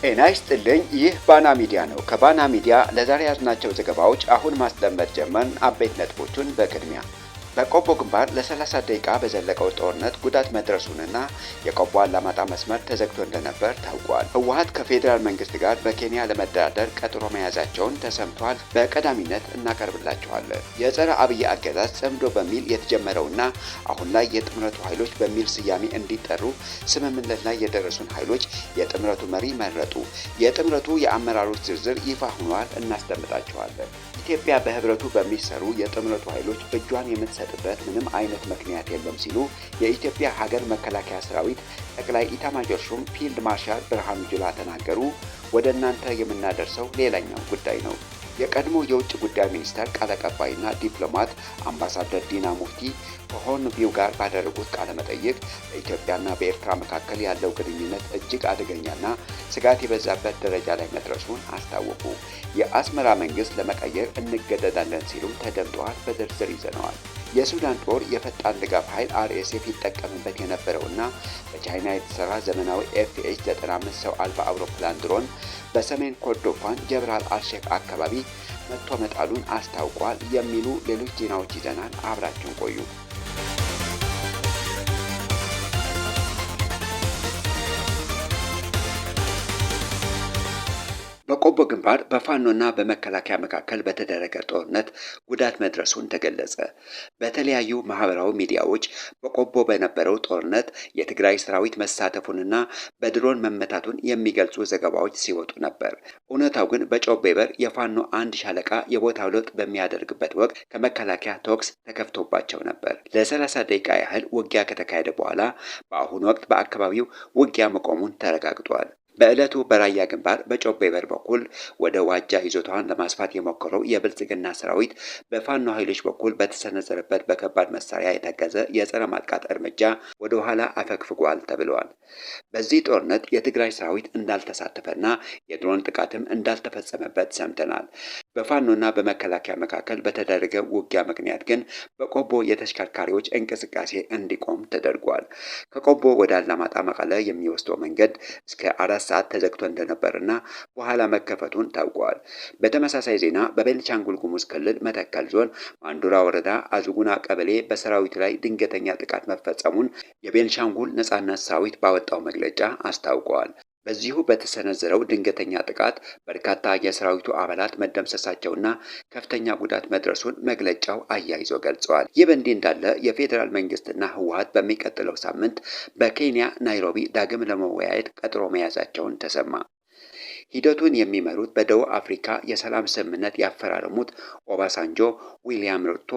ጤና ይስጥልኝ። ይህ ባና ሚዲያ ነው። ከባና ሚዲያ ለዛሬ ያዝናቸው ዘገባዎች አሁን ማስደመጥ ጀመርን። አበይት ነጥቦቹን በቅድሚያ በቆቦ ግንባር ለ30 ደቂቃ በዘለቀው ጦርነት ጉዳት መድረሱንና የቆቦ አላማጣ መስመር ተዘግቶ እንደነበር ታውቋል። ህወሓት ከፌዴራል መንግስት ጋር በኬንያ ለመደራደር ቀጠሮ መያዛቸውን ተሰምቷል። በቀዳሚነት እናቀርብላችኋለን። የጸረ አብይ አገዛዝ ጽምዶ በሚል የተጀመረውና አሁን ላይ የጥምረቱ ኃይሎች በሚል ስያሜ እንዲጠሩ ስምምነት ላይ የደረሱን ኃይሎች የጥምረቱ መሪ መረጡ። የጥምረቱ የአመራሮች ዝርዝር ይፋ ሆኗል። እናስደምጣችኋለን። ኢትዮጵያ በህብረቱ በሚሰሩ የጥምረቱ ኃይሎች እጇን የምትሰጥበት ምንም አይነት ምክንያት የለም ሲሉ የኢትዮጵያ ሀገር መከላከያ ሰራዊት ጠቅላይ ኢታማዦር ሹም ፊልድ ማርሻል ብርሃኑ ጁላ ተናገሩ። ወደ እናንተ የምናደርሰው ሌላኛው ጉዳይ ነው። የቀድሞ የውጭ ጉዳይ ሚኒስተር ቃል አቀባይና ዲፕሎማት አምባሳደር ዲና ሙፍቲ ከሆርን ቪው ጋር ባደረጉት ቃለ መጠይቅ በኢትዮጵያና በኤርትራ መካከል ያለው ግንኙነት እጅግ አደገኛና ስጋት የበዛበት ደረጃ ላይ መድረሱን አስታወቁ። የአስመራ መንግስት ለመቀየር እንገደዳለን ሲሉም ተደምጠዋል። በዝርዝር ይዘነዋል። የሱዳን ጦር የፈጣን ድጋፍ ኃይል RSF ይጠቀምበት የነበረውና በቻይና የተሰራ ዘመናዊ FH-95 ሰው አልባ አውሮፕላን ድሮን በሰሜን ኮርዶፋን ጀብራል አልሼክ አካባቢ መቶ መጣሉን አስታውቋል። የሚሉ ሌሎች ዜናዎች ይዘናል። አብራችሁን ቆዩ። በቆቦ ግንባር በፋኖና በመከላከያ መካከል በተደረገ ጦርነት ጉዳት መድረሱን ተገለጸ። በተለያዩ ማህበራዊ ሚዲያዎች በቆቦ በነበረው ጦርነት የትግራይ ሰራዊት መሳተፉንና በድሮን መመታቱን የሚገልጹ ዘገባዎች ሲወጡ ነበር። እውነታው ግን በጮቤ በር የፋኖ አንድ ሻለቃ የቦታው ለውጥ በሚያደርግበት ወቅት ከመከላከያ ተኩስ ተከፍቶባቸው ነበር። ለ30 ደቂቃ ያህል ውጊያ ከተካሄደ በኋላ በአሁኑ ወቅት በአካባቢው ውጊያ መቆሙን ተረጋግጧል። በዕለቱ በራያ ግንባር በጮቤ በር በኩል ወደ ዋጃ ይዞታዋን ለማስፋት የሞከረው የብልጽግና ሰራዊት በፋኖ ኃይሎች በኩል በተሰነዘረበት በከባድ መሳሪያ የታገዘ የጸረ ማጥቃት እርምጃ ወደ ኋላ አፈግፍጓል ተብለዋል። በዚህ ጦርነት የትግራይ ሰራዊት እንዳልተሳተፈና የድሮን ጥቃትም እንዳልተፈጸመበት ሰምተናል። በፋኖና በመከላከያ መካከል በተደረገ ውጊያ ምክንያት ግን በቆቦ የተሽከርካሪዎች እንቅስቃሴ እንዲቆም ተደርጓል። ከቆቦ ወደ አላማጣ መቀለ የሚወስደው መንገድ እስከ 4 ሰዓት ተዘግቶ እንደነበርና በኋላ መከፈቱን ታውቋል። በተመሳሳይ ዜና በቤኒሻንጉል ጉሙዝ ክልል መተከል ዞን ማንዱራ ወረዳ አዙጉና ቀበሌ በሰራዊቱ ላይ ድንገተኛ ጥቃት መፈጸሙን የቤኒሻንጉል ነጻነት ሰራዊት ባወጣው መግለጫ አስታውቋል። በዚሁ በተሰነዘረው ድንገተኛ ጥቃት በርካታ የሰራዊቱ አባላት መደምሰሳቸውና ከፍተኛ ጉዳት መድረሱን መግለጫው አያይዞ ገልጸዋል። ይህ በእንዲህ እንዳለ የፌዴራል መንግስትና ህወሓት በሚቀጥለው ሳምንት በኬንያ ናይሮቢ ዳግም ለመወያየት ቀጠሮ መያዛቸውን ተሰማ። ሂደቱን የሚመሩት በደቡብ አፍሪካ የሰላም ስምምነት ያፈራረሙት ኦባሳንጆ፣ ዊሊያም ሩቶ፣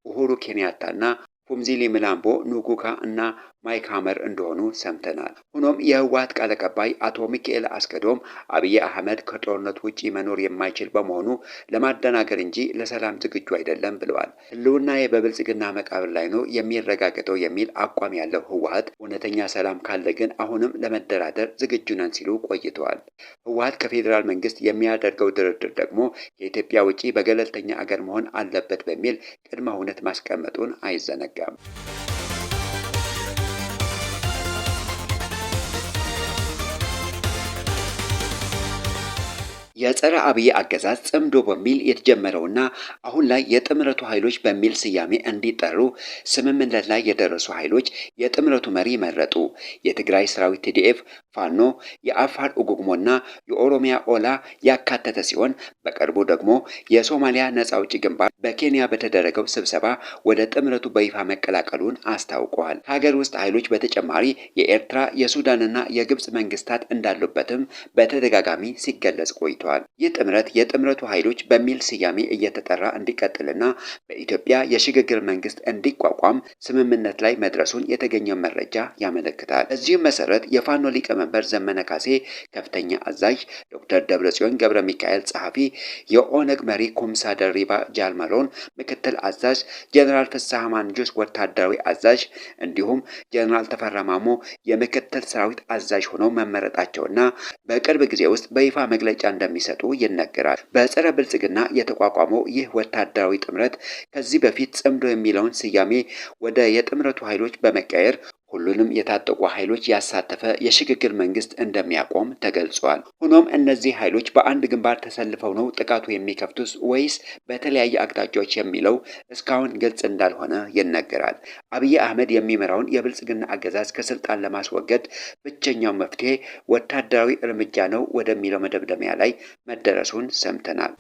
ኡሁሩ ኬንያታና ፉምዚሊ ሚላምቦ ኑጉካ እና ማይክ ሀመር እንደሆኑ ሰምተናል። ሆኖም የህወሓት ቃል አቀባይ አቶ ሚካኤል አስገዶም አብይ አህመድ ከጦርነቱ ውጪ መኖር የማይችል በመሆኑ ለማደናገር እንጂ ለሰላም ዝግጁ አይደለም ብለዋል። ህልውናዬ በብልጽግና መቃብር ላይ ነው የሚረጋገጠው የሚል አቋም ያለው ህወሓት እውነተኛ ሰላም ካለ ግን አሁንም ለመደራደር ዝግጁ ነን ሲሉ ቆይተዋል። ህወሓት ከፌዴራል መንግስት የሚያደርገው ድርድር ደግሞ ከኢትዮጵያ ውጪ በገለልተኛ አገር መሆን አለበት በሚል ቅድመ ሁኔታ ማስቀመጡን አይዘነጋም። የጸረ አብይ አገዛዝ ጽምዶ በሚል የተጀመረውና አሁን ላይ የጥምረቱ ኃይሎች በሚል ስያሜ እንዲጠሩ ስምምነት ላይ የደረሱ ኃይሎች የጥምረቱ መሪ መረጡ። የትግራይ ሰራዊት TDF፣ ፋኖ፣ የአፋር ኡጉግሞና የኦሮሚያ ኦላ ያካተተ ሲሆን በቅርቡ ደግሞ የሶማሊያ ነጻ አውጪ ግንባር በኬንያ በተደረገው ስብሰባ ወደ ጥምረቱ በይፋ መቀላቀሉን አስታውቀዋል። ከሀገር ውስጥ ኃይሎች በተጨማሪ የኤርትራ የሱዳንና የግብጽ መንግስታት እንዳሉበትም በተደጋጋሚ ሲገለጽ ቆይቷል። ይህ ጥምረት የጥምረቱ ኃይሎች በሚል ስያሜ እየተጠራ እንዲቀጥልና በኢትዮጵያ የሽግግር መንግስት እንዲቋቋም ስምምነት ላይ መድረሱን የተገኘው መረጃ ያመለክታል። በዚህም መሰረት የፋኖ ሊቀመንበር ዘመነ ካሴ ከፍተኛ አዛዥ፣ ዶክተር ደብረጽዮን ገብረ ሚካኤል ጸሐፊ፣ የኦነግ መሪ ኩምሳ ደሪባ ጃልመሮን ምክትል አዛዥ፣ ጀነራል ፍስሐ ማንጁስ ወታደራዊ አዛዥ እንዲሁም ጀነራል ተፈራ ማሞ የምክትል ሰራዊት አዛዥ ሆነው መመረጣቸውና በቅርብ ጊዜ ውስጥ በይፋ መግለጫ እንደሚሰጡ ይነገራል። በጸረ ብልጽግና የተቋቋመው ይህ ወታደራዊ ጥምረት ከዚህ በፊት ጽምዶ የሚለውን ስያሜ ወደ የጥምረቱ ኃይሎች በመቀየር ሁሉንም የታጠቁ ኃይሎች ያሳተፈ የሽግግር መንግስት እንደሚያቆም ተገልጿል። ሆኖም እነዚህ ኃይሎች በአንድ ግንባር ተሰልፈው ነው ጥቃቱ የሚከፍቱት ወይስ በተለያየ አቅጣጫዎች የሚለው እስካሁን ግልጽ እንዳልሆነ ይነገራል። አብይ አህመድ የሚመራውን የብልጽግና አገዛዝ ከስልጣን ለማስወገድ ብቸኛው መፍትሄ ወታደራዊ እርምጃ ነው ወደሚለው መደምደሚያ ላይ መደረሱን ሰምተናል።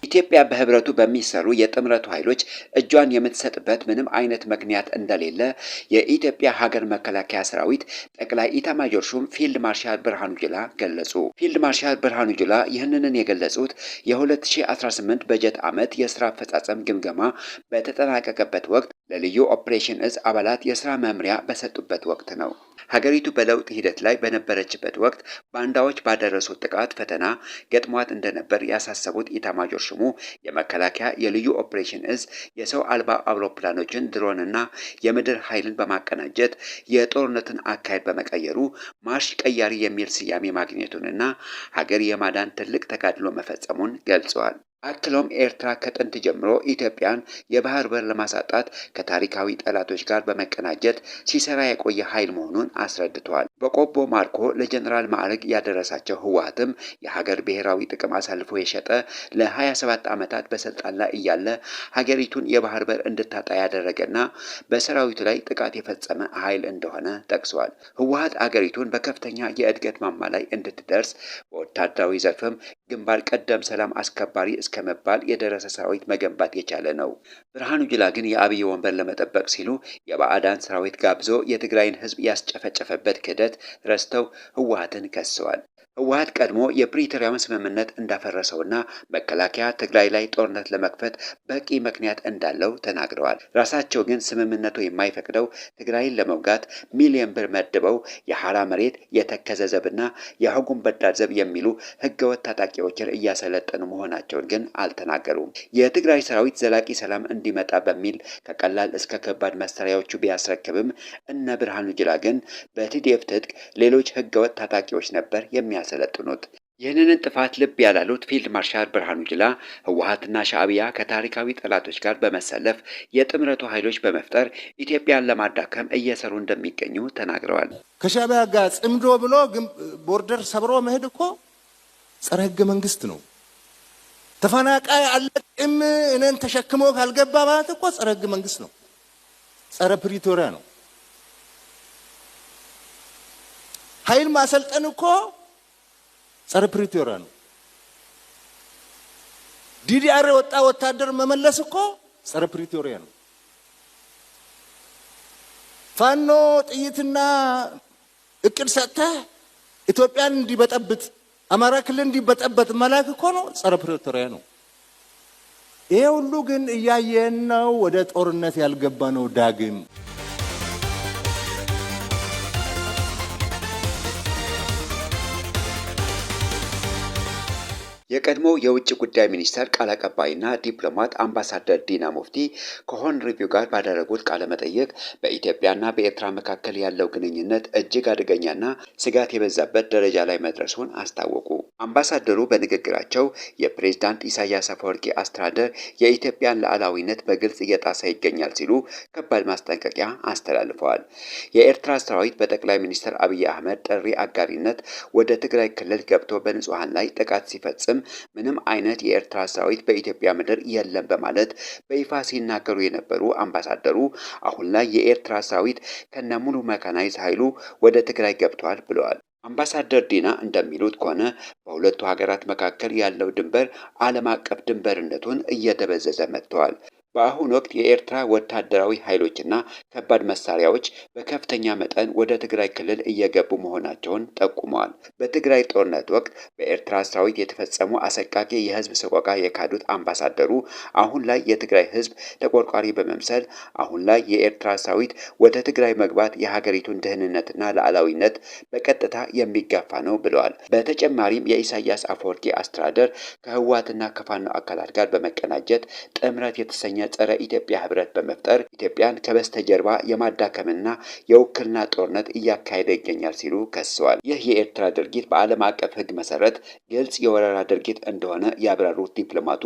ኢትዮጵያ በህብረቱ በሚሰሩ የጥምረቱ ኃይሎች እጇን የምትሰጥበት ምንም አይነት ምክንያት እንደሌለ የኢትዮጵያ ሀገር መከላከያ ሰራዊት ጠቅላይ ኢታማዦር ሹም ፊልድ ማርሻል ብርሃኑ ጁላ ገለጹ። ፊልድ ማርሻል ብርሃኑ ጁላ ይህንን የገለጹት የ2018 በጀት ዓመት የስራ አፈጻጸም ግምገማ በተጠናቀቀበት ወቅት ለልዩ ኦፕሬሽን እዝ አባላት የስራ መምሪያ በሰጡበት ወቅት ነው። ሀገሪቱ በለውጥ ሂደት ላይ በነበረችበት ወቅት ባንዳዎች ባደረሱት ጥቃት ፈተና ገጥሟት እንደነበር ያሳሰቡት ኢታማዦር ሹሙ የመከላከያ የልዩ ኦፕሬሽን እዝ የሰው አልባ አውሮፕላኖችን፣ ድሮንና የምድር ኃይልን በማቀናጀት የጦርነትን አካሄድ በመቀየሩ ማርሽ ቀያሪ የሚል ስያሜ ማግኘቱንና ሀገር የማዳን ትልቅ ተጋድሎ መፈጸሙን ገልጸዋል። አክሎም ኤርትራ ከጥንት ጀምሮ ኢትዮጵያን የባህር በር ለማሳጣት ከታሪካዊ ጠላቶች ጋር በመቀናጀት ሲሰራ የቆየ ኃይል መሆኑን አስረድተዋል። በቆቦ ማርኮ ለጀነራል ማዕረግ ያደረሳቸው ህወሓትም የሀገር ብሔራዊ ጥቅም አሳልፎ የሸጠ ለ27 ዓመታት በስልጣን ላይ እያለ ሀገሪቱን የባህር በር እንድታጣ ያደረገና በሰራዊቱ ላይ ጥቃት የፈጸመ ኃይል እንደሆነ ጠቅሰዋል። ህወሓት አገሪቱን በከፍተኛ የእድገት ማማ ላይ እንድትደርስ በወታደራዊ ዘርፍም ግንባር ቀደም ሰላም አስከባሪ እስከመባል የደረሰ ሰራዊት መገንባት የቻለ ነው። ብርሃኑ ጁላ ግን የአብይ ወንበር ለመጠበቅ ሲሉ የባዕዳን ሰራዊት ጋብዞ የትግራይን ህዝብ ያስጨፈጨፈበት ክህደት ረስተው ህወሓትን ከሰዋል። ህወሓት ቀድሞ የፕሪቶሪያውን ስምምነት እንዳፈረሰውና መከላከያ ትግራይ ላይ ጦርነት ለመክፈት በቂ ምክንያት እንዳለው ተናግረዋል። ራሳቸው ግን ስምምነቱ የማይፈቅደው ትግራይን ለመውጋት ሚሊዮን ብር መድበው የሐራ መሬት፣ የተከዘ ዘብና የህጉን በዳር ዘብ የሚሉ ህገወጥ ታጣቂዎችን እያሰለጠኑ መሆናቸውን ግን አልተናገሩም። የትግራይ ሰራዊት ዘላቂ ሰላም እንዲመጣ በሚል ከቀላል እስከ ከባድ መሳሪያዎቹ ቢያስረክብም እነ ብርሃኑ ጁላ ግን በቲዲኤፍ ትጥቅ ሌሎች ህገወጥ ታጣቂዎች ነበር የሚያሰለጥኑት። ይህንን ጥፋት ልብ ያላሉት ፊልድ ማርሻል ብርሃኑ ጁላ ህወሓትና ሻዕቢያ ከታሪካዊ ጠላቶች ጋር በመሰለፍ የጥምረቱ ኃይሎች በመፍጠር ኢትዮጵያን ለማዳከም እየሰሩ እንደሚገኙ ተናግረዋል። ከሻዕቢያ ጋር ጽምዶ ብሎ ቦርደር ሰብሮ መሄድ እኮ ጸረ ህገ መንግስት ነው። ተፈናቃይ አለቅም እኔን ተሸክሞ ካልገባ ማለት እኮ ጸረ ህገ መንግስት ነው። ጸረ ፕሪቶሪያ ነው። ኃይል ማሰልጠን እኮ ጸረ ፕሪቶሪያ ነው። ዲዲአር ወጣ ወታደር መመለስ እኮ ጸረ ፕሪቶሪያ ነው። ፋኖ ጥይትና እቅድ ሰጥተህ ኢትዮጵያን እንዲበጠብጥ አማራ ክልል እንዲበጠበጥ መላክ እኮ ነው ጸረ ፕሪቶሪያ ነው። ይሄ ሁሉ ግን እያየን ነው። ወደ ጦርነት ያልገባ ነው ዳግም የቀድሞው የውጭ ጉዳይ ሚኒስቴር ቃል አቀባይና ዲፕሎማት አምባሳደር ዲና ሙፍቲ ከሆርን ሪቪው ጋር ባደረጉት ቃለ መጠይቅ በኢትዮጵያና በኤርትራ መካከል ያለው ግንኙነት እጅግ አደገኛና ስጋት የበዛበት ደረጃ ላይ መድረሱን አስታወቁ። አምባሳደሩ በንግግራቸው የፕሬዝዳንት ኢሳያስ አፈወርቂ አስተዳደር የኢትዮጵያን ሉዓላዊነት በግልጽ እየጣሰ ይገኛል ሲሉ ከባድ ማስጠንቀቂያ አስተላልፈዋል። የኤርትራ ሰራዊት በጠቅላይ ሚኒስትር አብይ አህመድ ጥሪ አጋሪነት ወደ ትግራይ ክልል ገብቶ በንጹሃን ላይ ጥቃት ሲፈጽም ምንም አይነት የኤርትራ ሰራዊት በኢትዮጵያ ምድር የለም በማለት በይፋ ሲናገሩ የነበሩ አምባሳደሩ አሁን ላይ የኤርትራ ሰራዊት ከነሙሉ መካናይዝ ኃይሉ ወደ ትግራይ ገብቷል ብለዋል። አምባሳደር ዲና እንደሚሉት ከሆነ በሁለቱ ሀገራት መካከል ያለው ድንበር ዓለም አቀፍ ድንበርነቱን እየደበዘዘ መጥተዋል። በአሁኑ ወቅት የኤርትራ ወታደራዊ ኃይሎችና ከባድ መሳሪያዎች በከፍተኛ መጠን ወደ ትግራይ ክልል እየገቡ መሆናቸውን ጠቁመዋል። በትግራይ ጦርነት ወቅት በኤርትራ ሰራዊት የተፈጸሙ አሰቃቂ የህዝብ ሰቆቃ የካዱት አምባሳደሩ አሁን ላይ የትግራይ ህዝብ ተቆርቋሪ በመምሰል አሁን ላይ የኤርትራ ሰራዊት ወደ ትግራይ መግባት የሀገሪቱን ደህንነትና ሉዓላዊነት በቀጥታ የሚጋፋ ነው ብለዋል። በተጨማሪም የኢሳያስ አፈወርቂ አስተዳደር ከህወሓትና ከፋኖ አካላት ጋር በመቀናጀት ጥምረት የተሰኘ ጸረ ኢትዮጵያ ህብረት በመፍጠር ኢትዮጵያን ከበስተጀርባ የማዳከምና የውክልና ጦርነት እያካሄደ ይገኛል ሲሉ ከሰዋል። ይህ የኤርትራ ድርጊት በዓለም አቀፍ ህግ መሰረት ግልጽ የወረራ ድርጊት እንደሆነ ያብራሩት ዲፕሎማቱ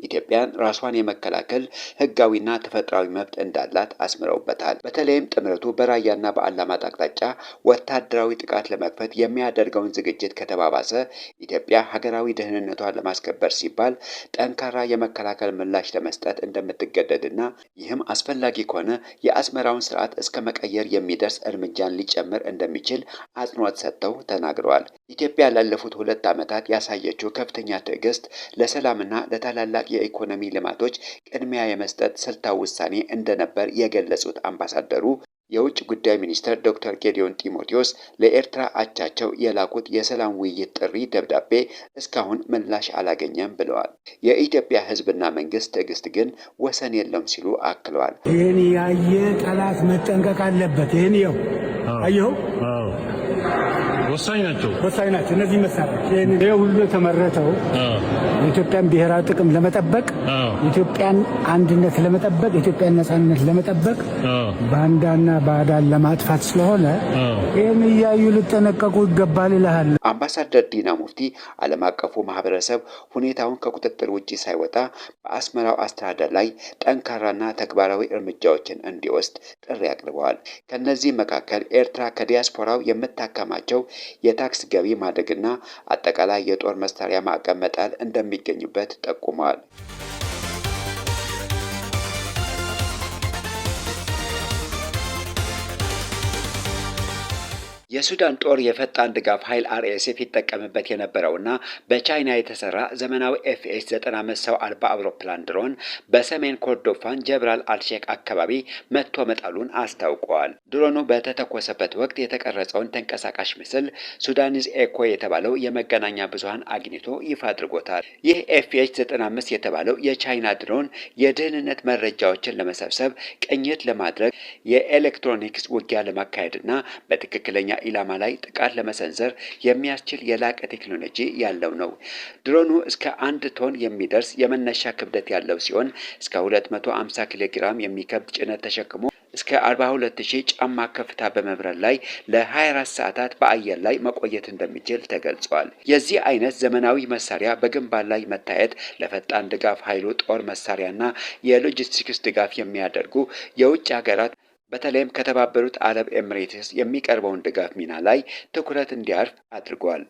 ኢትዮጵያን ራሷን የመከላከል ህጋዊና ተፈጥሯዊ መብት እንዳላት አስምረውበታል። በተለይም ጥምረቱ በራያና በአላማጣ አቅጣጫ ወታደራዊ ጥቃት ለመክፈት የሚያደርገውን ዝግጅት ከተባባሰ ኢትዮጵያ ሀገራዊ ደህንነቷን ለማስከበር ሲባል ጠንካራ የመከላከል ምላሽ ለመስጠት እንደምትገደድና ይህም አስፈላጊ ከሆነ የአስመራውን ስርዓት እስከ መቀየር የሚደርስ እርምጃን ሊጨምር እንደሚችል አጽንኦት ሰጥተው ተናግረዋል። ኢትዮጵያ ላለፉት 2 ዓመታት ያሳየችው ከፍተኛ ትዕግስት ለሰላምና ለታላላቅ የኢኮኖሚ ልማቶች ቅድሚያ የመስጠት ስልታዊ ውሳኔ እንደነበር የገለጹት አምባሳደሩ የውጭ ጉዳይ ሚኒስትር ዶክተር ጌዲዮን ጢሞቴዎስ ለኤርትራ አቻቸው የላኩት የሰላም ውይይት ጥሪ ደብዳቤ እስካሁን ምላሽ አላገኘም ብለዋል። የኢትዮጵያ ሕዝብና መንግስት ትዕግስት ግን ወሰን የለውም ሲሉ አክለዋል። ይህን ያየ ጠላት መጠንቀቅ አለበት። ይህን አየኸው ወሳኝ ናቸው። እነዚህ መሳሪያዎች ይህ ሁሉ የተመረተው የኢትዮጵያን ብሔራዊ ጥቅም ለመጠበቅ፣ የኢትዮጵያን አንድነት ለመጠበቅ፣ የኢትዮጵያን ነጻነት ለመጠበቅ ባንዳና ባዕዳን ለማጥፋት ስለሆነ ይህን እያዩ ሊጠነቀቁ ይገባል ይልሃል። አምባሳደር ዲና ሙፍቲ ዓለም አቀፉ ማህበረሰብ ሁኔታውን ከቁጥጥር ውጪ ሳይወጣ በአስመራው አስተዳደር ላይ ጠንካራና ተግባራዊ እርምጃዎችን እንዲወስድ ጥሪ አቅርበዋል። ከነዚህ መካከል ኤርትራ ከዲያስፖራው የምታከማቸው የታክስ ገቢ ማደግና አጠቃላይ የጦር መሳሪያ ማዕቀብ መጣል እንደሚገኙበት ጠቁመዋል። የሱዳን ጦር የፈጣን ድጋፍ ኃይል RSF ይጠቀምበት የነበረውና በቻይና የተሰራ ዘመናዊ FH-95 ሰው አልባ አውሮፕላን ድሮን በሰሜን ኮርዶፋን ጀብራል አልሼክ አካባቢ መጥቶ መጣሉን አስታውቀዋል። ድሮኑ በተተኮሰበት ወቅት የተቀረጸውን ተንቀሳቃሽ ምስል ሱዳኒዝ ኤኮ የተባለው የመገናኛ ብዙሃን አግኝቶ ይፋ አድርጎታል። ይህ FH-95 የተባለው የቻይና ድሮን የደህንነት መረጃዎችን ለመሰብሰብ፣ ቅኝት ለማድረግ፣ የኤሌክትሮኒክስ ውጊያ ለማካሄድና በትክክለኛ ኢላማ ላይ ጥቃት ለመሰንዘር የሚያስችል የላቀ ቴክኖሎጂ ያለው ነው። ድሮኑ እስከ 1 ቶን የሚደርስ የመነሻ ክብደት ያለው ሲሆን እስከ 250 ኪሎ ግራም የሚከብድ ጭነት ተሸክሞ እስከ 42000 ጫማ ከፍታ በመብረር ላይ ለ24 ሰዓታት በአየር ላይ መቆየት እንደሚችል ተገልጿል። የዚህ አይነት ዘመናዊ መሳሪያ በግንባር ላይ መታየት ለፈጣን ድጋፍ ኃይሉ ጦር መሳሪያና የሎጂስቲክስ ድጋፍ የሚያደርጉ የውጭ ሀገራት በተለይም ከተባበሩት አረብ ኤሚሬትስ የሚቀርበውን ድጋፍ ሚና ላይ ትኩረት እንዲያርፍ አድርጓል።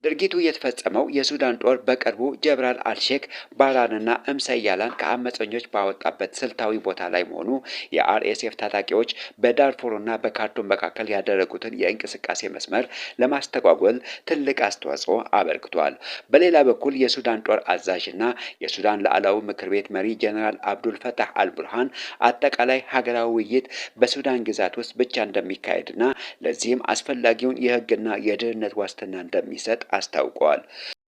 ድርጊቱ የተፈጸመው የሱዳን ጦር በቅርቡ ጀብራል አልሼክ ባራንና እምሰያላን ከአመፀኞች ባወጣበት ስልታዊ ቦታ ላይ መሆኑ የRSF ታጣቂዎች በዳርፉርና በካርቱም መካከል ያደረጉትን የእንቅስቃሴ መስመር ለማስተጓጎል ትልቅ አስተዋጽኦ አበርክቷል። በሌላ በኩል የሱዳን ጦር አዛዥና የሱዳን ሉዓላዊ ምክር ቤት መሪ ጀነራል አብዱል ፈታህ አልቡርሃን አጠቃላይ ሀገራዊ ውይይት በሱዳን ግዛት ውስጥ ብቻ እንደሚካሄድና ለዚህም አስፈላጊውን የህግና የደህንነት ዋስትና እንደሚሰጥ አስታውቀዋል።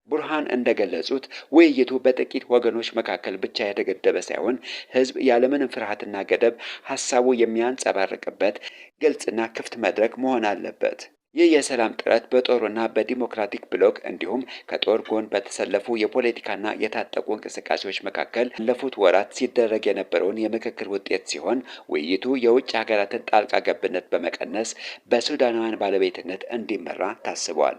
ቡርሃን እንደገለጹት ውይይቱ በጥቂት ወገኖች መካከል ብቻ የተገደበ ሳይሆን ህዝብ ያለምንም ፍርሃትና ገደብ ሀሳቡ የሚያንጸባርቅበት ግልጽና ክፍት መድረክ መሆን አለበት። ይህ የሰላም ጥረት በጦሩና በዲሞክራቲክ ብሎክ እንዲሁም ከጦር ጎን በተሰለፉ የፖለቲካና የታጠቁ እንቅስቃሴዎች መካከል ባለፉት ወራት ሲደረግ የነበረውን የምክክር ውጤት ሲሆን ውይይቱ የውጭ ሀገራትን ጣልቃ ገብነት በመቀነስ በሱዳናውያን ባለቤትነት እንዲመራ ታስቧል።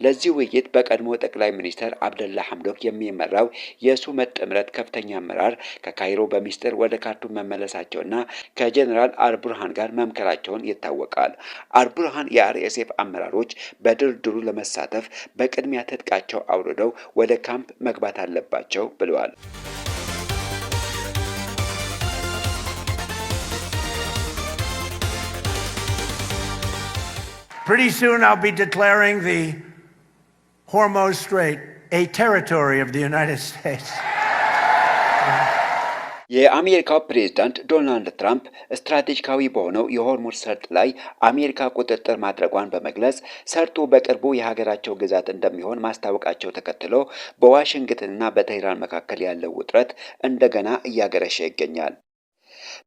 ለዚህ ውይይት በቀድሞ ጠቅላይ ሚኒስትር አብደላ ሐምዶክ የሚመራው የሱመት ጥምረት ከፍተኛ አመራር ከካይሮ በሚስጥር ወደ ካርቱም መመለሳቸውና ከጀነራል አልቡርሃን ጋር መምከራቸውን ይታወቃል። አልቡርሃን የRSF አመራሮች በድርድሩ ለመሳተፍ በቅድሚያ ትጥቃቸው አውርደው ወደ ካምፕ መግባት አለባቸው ብለዋል። Pretty soon I'll be declaring the Hormuz Strait a territory of the United States. የአሜሪካው ፕሬዝዳንት ዶናልድ ትራምፕ ስትራቴጂካዊ በሆነው የሆርሙዝ ሰርጥ ላይ አሜሪካ ቁጥጥር ማድረጓን በመግለጽ ሰርጡ በቅርቡ የሀገራቸው ግዛት እንደሚሆን ማስታወቃቸው ተከትሎ በዋሽንግተንና በቴህራን መካከል ያለው ውጥረት እንደገና እያገረሸ ይገኛል።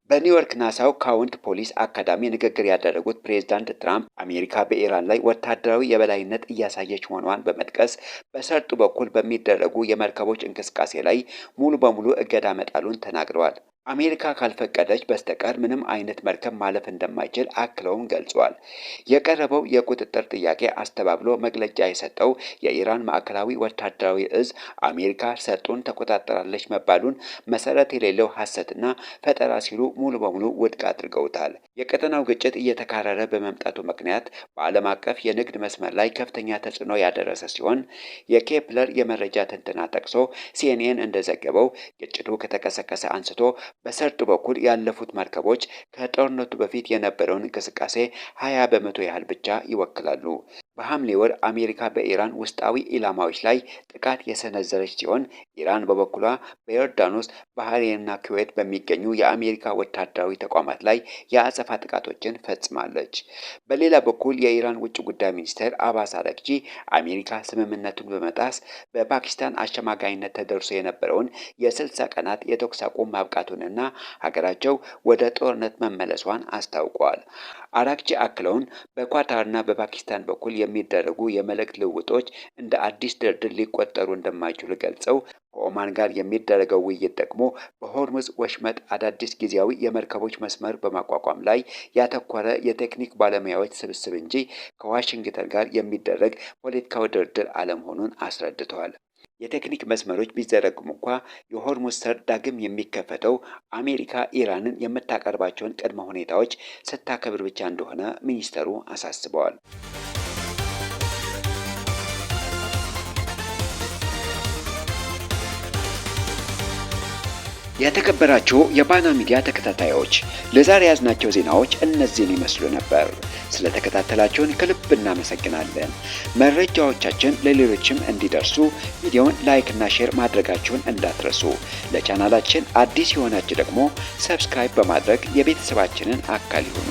በኒውዮርክ ናሳው ካውንት ፖሊስ አካዳሚ ንግግር ያደረጉት ፕሬዝዳንት ትራምፕ አሜሪካ በኢራን ላይ ወታደራዊ የበላይነት እያሳየች መሆኗን በመጥቀስ በሰርጡ በኩል በሚደረጉ የመርከቦች እንቅስቃሴ ላይ ሙሉ በሙሉ እገዳ መጣሉን ተናግረዋል። አሜሪካ ካልፈቀደች በስተቀር ምንም አይነት መርከብ ማለፍ እንደማይችል አክለውም ገልጿል። የቀረበው የቁጥጥር ጥያቄ አስተባብሎ መግለጫ የሰጠው የኢራን ማዕከላዊ ወታደራዊ እዝ አሜሪካ ሰርጡን ተቆጣጠራለች መባሉን መሰረት የሌለው ሐሰትና ፈጠራ ሲሉ ሙሉ በሙሉ ውድቅ አድርገውታል። የቀጠናው ግጭት እየተካረረ በመምጣቱ ምክንያት በዓለም አቀፍ የንግድ መስመር ላይ ከፍተኛ ተጽዕኖ ያደረሰ ሲሆን የኬፕለር የመረጃ ትንተና ጠቅሶ ሲኤንኤን እንደዘገበው ግጭቱ ከተቀሰቀሰ አንስቶ በሰርጡ በኩል ያለፉት መርከቦች ከጦርነቱ በፊት የነበረውን እንቅስቃሴ 20 በመቶ ያህል ብቻ ይወክላሉ። በሐምሌ ወር አሜሪካ በኢራን ውስጣዊ ኢላማዎች ላይ ጥቃት የሰነዘረች ሲሆን ኢራን በበኩሏ በዮርዳኖስ፣ ባህሬንና ኩዌት በሚገኙ የአሜሪካ ወታደራዊ ተቋማት ላይ የአጸፋ ጥቃቶችን ፈጽማለች። በሌላ በኩል የኢራን ውጭ ጉዳይ ሚኒስትር አባስ አራግቺ አሜሪካ ስምምነቱን በመጣስ በፓኪስታን አሸማጋይነት ተደርሶ የነበረውን የ60 ቀናት የተኩስ አቁም ማብቃቱንና ሀገራቸው ወደ ጦርነት መመለሷን አስታውቀዋል። አራግቺ አክለውን በኳታርና በፓኪስታን በኩል የሚደረጉ የመልእክት ልውውጦች እንደ አዲስ ድርድር ሊቆጠሩ እንደማይችሉ ገልጸው ከኦማን ጋር የሚደረገው ውይይት ደግሞ በሆርሙዝ ወሽመጥ አዳዲስ ጊዜያዊ የመርከቦች መስመር በማቋቋም ላይ ያተኮረ የቴክኒክ ባለሙያዎች ስብስብ እንጂ ከዋሽንግተን ጋር የሚደረግ ፖለቲካዊ ድርድር አለመሆኑን አስረድተዋል። የቴክኒክ መስመሮች ቢዘረጉም እንኳ የሆርሙዝ ሰርጥ ዳግም የሚከፈተው አሜሪካ ኢራንን የምታቀርባቸውን ቅድመ ሁኔታዎች ስታከብር ብቻ እንደሆነ ሚኒስተሩ አሳስበዋል። የተከበራችሁ የባና ሚዲያ ተከታታዮች ለዛሬ ያዝናቸው ዜናዎች እነዚህን ይመስሉ ነበር። ስለተከታተላችሁን ከልብ እናመሰግናለን። መረጃዎቻችን ለሌሎችም እንዲደርሱ ቪዲዮውን ላይክ እና ሼር ማድረጋችሁን እንዳትረሱ። ለቻናላችን አዲስ የሆናችሁ ደግሞ ሰብስክራይብ በማድረግ የቤተሰባችንን አካል ይሁኑ።